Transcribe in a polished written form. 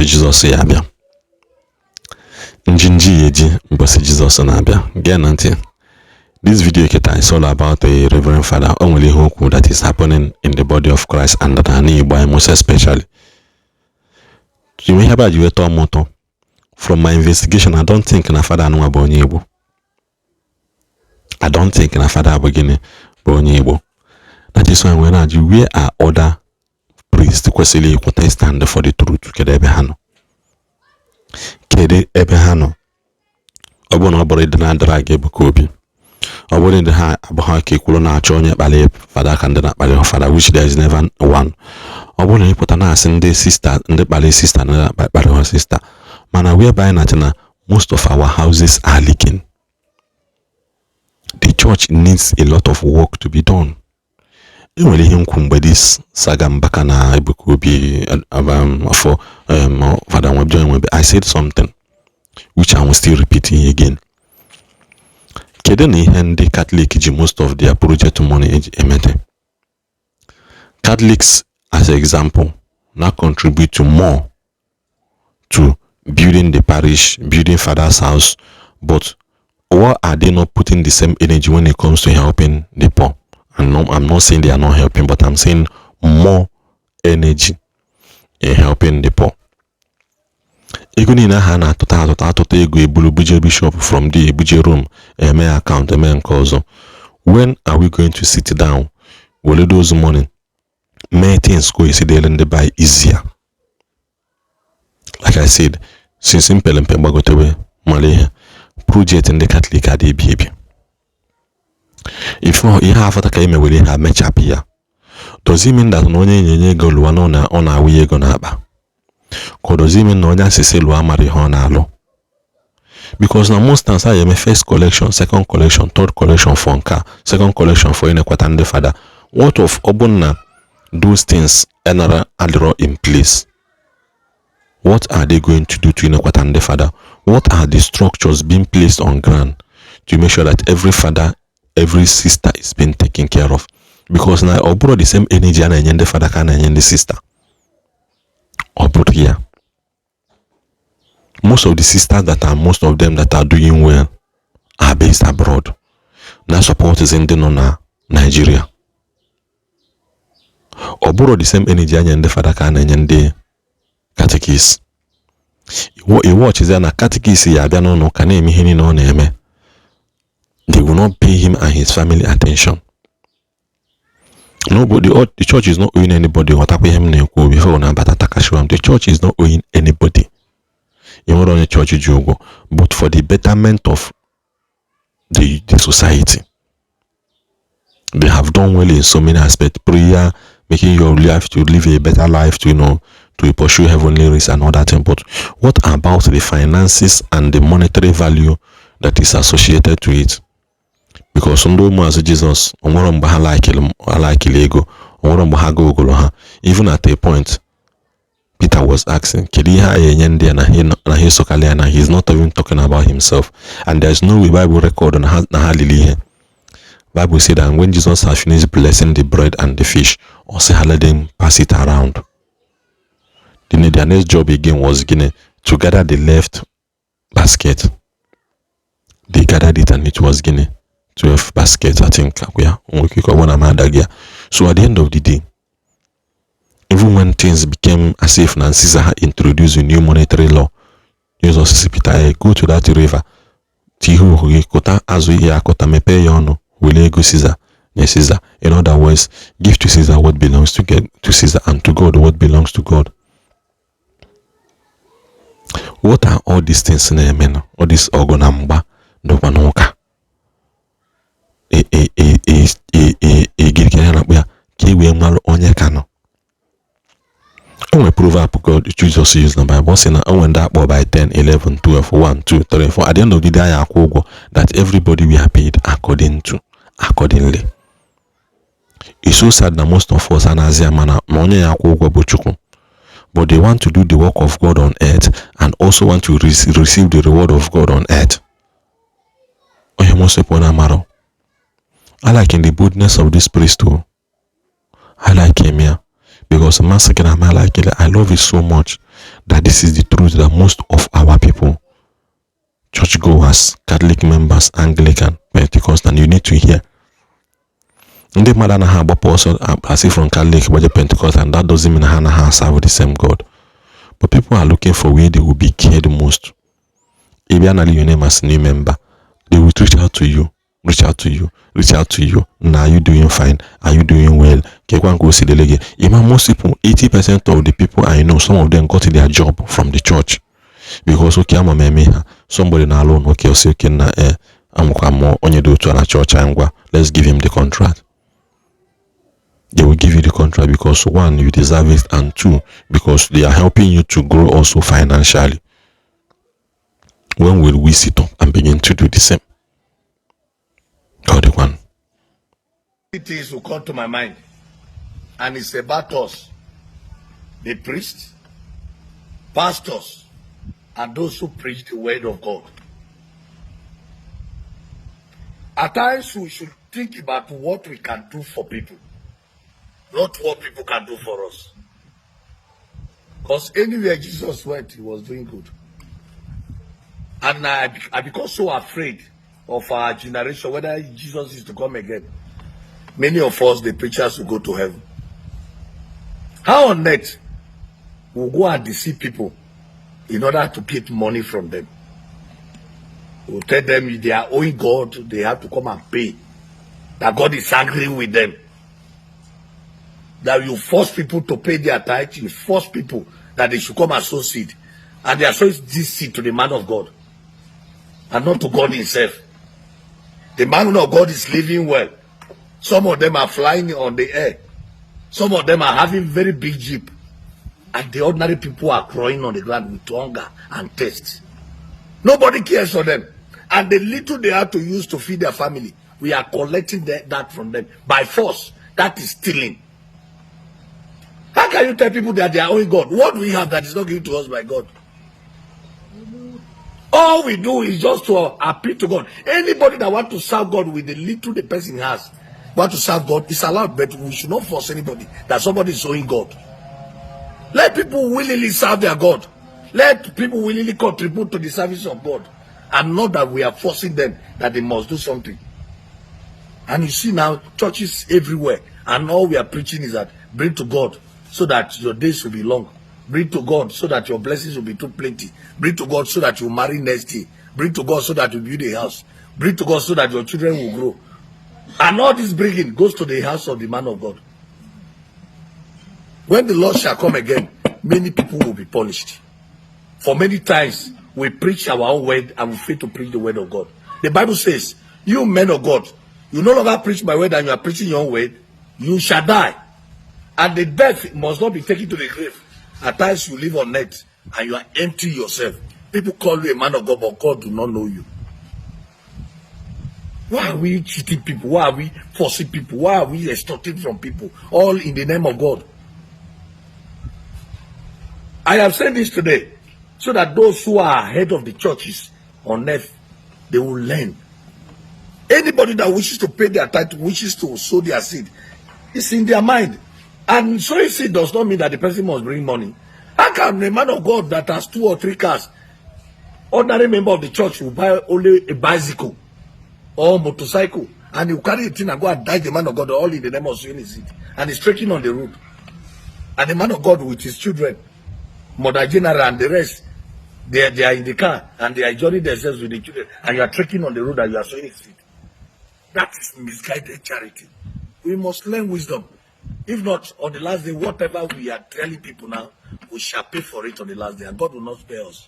mbosi Jesus ya abịa. Njinji yeji mbosi Jesus na abịa. Gee na ntị. This video keta is all about a Reverend Father onwere ihe okwu that is happening in the body of Christ and that anyị Igbo most especially. Ihe ba ji weta ọmụtọ. From my investigation, I don't think na Father anụnwa bụ onye Igbo. I don't think na Father bụ gịnị bụ onye Igbo. That is why when I do, where are other priests kwesịrị ikwute stand for the truth? Kedu ebe ha nọ? Kedu ebe ha nọ? Ọ bụ na ọ bụrụ ịdị na-adara gị Ebuka Obi. Ọ bụrụ ịdị ha abụghị ka ikwuru na-achọ onye kpali Father ka ndị na-akpali Father, which there is never one. Ọ bụrụ na ịpụta na-asị ndị sister, ndị kpali sister na na-akpali sister. Mana whereby na most of our houses are leaking. The church needs a lot of work to be done. Enwere ihe nkwu mgbe this Saga mbaka na Ebuka Obi for Father Nwebjo, I said something which I will still repeating again. Kedu na ihe ndị Catholic ji most of their project money emete? Catholics, as an example, now contribute to more to building the parish, building Father's house, but why are they not putting the same energy when it comes to helping the poor? And no, I'm not saying they are not helping, but I'm saying more energy in helping the poor. Ego ni na ha na atụta ego ebulu buje bishop from the ebuje room eme account eme nke ọzọ. When are we going to sit down, wele those money, make things go isi dele ndị buy easier? Like I said, since Mpelempe Bagotewe Mali project in the Catholic ADB. If you have a time with a match up here, does it mean that no one go Luana on our way gonna ba? Does it mean no one says Lua Marihona lo? Because now most times I am a first collection, second collection, third collection for Nka, second collection for Inequatande Father. What of Obuna those things are in place? What are they going to do to Inequatande Father? What are the structures being placed on ground to make sure that every father, every sister is being taken care of? Because now I brought the same energy and the father can and the sister. Or put here. Most of the sisters most of them that are doing well are based abroad. Now support is in the Nigeria. Or borrow the same energy and the father can and the catechist. You watch is a catechist ya no can name him no name. They will not pay him and his family attention. Nobody, the church is not owing anybody what happened him before the church is not owing anybody. You want on the church jogo, but for the betterment of the society. They have done well in so many aspects. Prayer, making your life to live a better life, to to pursue heavenly race and all that thing. But what about the finances and the monetary value that is associated to it? Because some as Jesus, even at a point, Peter was asking, and he's not even talking about himself. And there's no Bible record on Hallelujah. Bible said that when Jesus had finished blessing the bread and the fish, also let them pass it around. Their next job again was to gather the left basket. They gathered it and it was 12 baskets, I think. So at the end of the day, even when things became as if Nancy introduced a new monetary law, Jesus Peter, go to that river. Tihu kota azuia kota mepe yono wile go Caesar. Yes, Caesar. In other words, give to Caesar what belongs to Caesar, and to God what belongs to God. What are all these things in amen? All this ogonamba do manoka. When proverb God Jesus used the Bible saying when that by 10, 11, 12, 1, 2, 3, 4. At the end of the day, that everybody we are paid accordingly. It's so sad that most of us are but they want to do the work of God on earth and also want to receive the reward of God on earth. I like in the boldness of this priest too. I like him here because I love it so much. that this is the truth that most of our people, churchgoers, Catholic members, Anglican, Pentecostal, you need to hear. Ndị mmadụ anaghị agbapụ ọsọ asị from Catholic to Pentecostal, and that doesn't mean ha anaghị serve the same God. But people are looking for where they will be cared most. If you are your name as new member, they will reach out to you. Now, are you doing fine? Are you doing well? Even most people, 80% of the people I know, some of them got their job from the church. Because okay, I'm a somebody na alone, okay, say okay na I'm only do to a church let's give him the contract. They will give you the contract because one, you deserve it, and two, because they are helping you to grow also financially. When will we sit up and begin to do the same? God, the one. Things will come to my mind, and it's about us, the priests, pastors, and those who preach the word of God. At times we should think about what we can do for people, not what people can do for us. Because anywhere Jesus went, he was doing good. And I become so afraid of our generation, whether Jesus is to come again. Many of us, the preachers, will go to heaven. How on earth will go and deceive people in order to get money from them? We'll tell them if they are owing God, they have to come and pay. That God is angry with them. That you force people to pay their tithe, you force people that they should come and sow seed. And they are sowing this seed to the man of God, and not to God himself. The man of God is living well. Some of them are flying on the air. Some of them are having very big jeep. And the ordinary people are crawling on the ground with hunger and thirst. Nobody cares for them. And the little they have to use to feed their family, we are collecting that from them by force. That is stealing. How can you tell people that they are owing God? What do we have that is not given to us by God? All we do is just to appeal to God. Anybody that wants to serve God with the little the person has, want to serve God, is allowed, but we should not force anybody that somebody is owing God. Let people willingly serve their God. Let people willingly contribute to the service of God, and not that we are forcing them that they must do something. And you see now, churches everywhere, and all we are preaching is that bring to God so that your days will be long. Bring to God so that your blessings will be too plenty. Bring to God so that you marry next year. Bring to God so that you build a house. Bring to God so that your children will grow. And all this bringing goes to the house of the man of God. When the Lord shall come again, many people will be punished. For many times, we preach our own word and we fail to preach the word of God. The Bible says, you men of God, you no longer preach my word and you are preaching your own word, you shall die. And the death must not be taken to the grave. At times you live on earth and you are empty yourself. People call you a man of God, but God do not know you. Why are we cheating people? Why are we forcing people? Why are we extorting from people? All in the name of God. I have said this today so that those who are ahead of the churches on earth, they will learn. Anybody that wishes to pay their tithe, wishes to sow their seed, it's in their mind. And sowing seed does not mean that the person must bring money. How can a man of God that has 2 or 3 cars, ordinary member of the church, will buy only a bicycle or motorcycle, and you carry it in and go and die the man of God all in the name of sowing his seed, and he's trekking on the road? And the man of God with his children, Mother General and the rest, they are in the car and they are enjoying themselves with the children, and you are trekking on the road and you are sowing his seed. That is misguided charity. We must learn wisdom. If not, on the last day, whatever we are telling people now, we shall pay for it on the last day, and God will not spare us.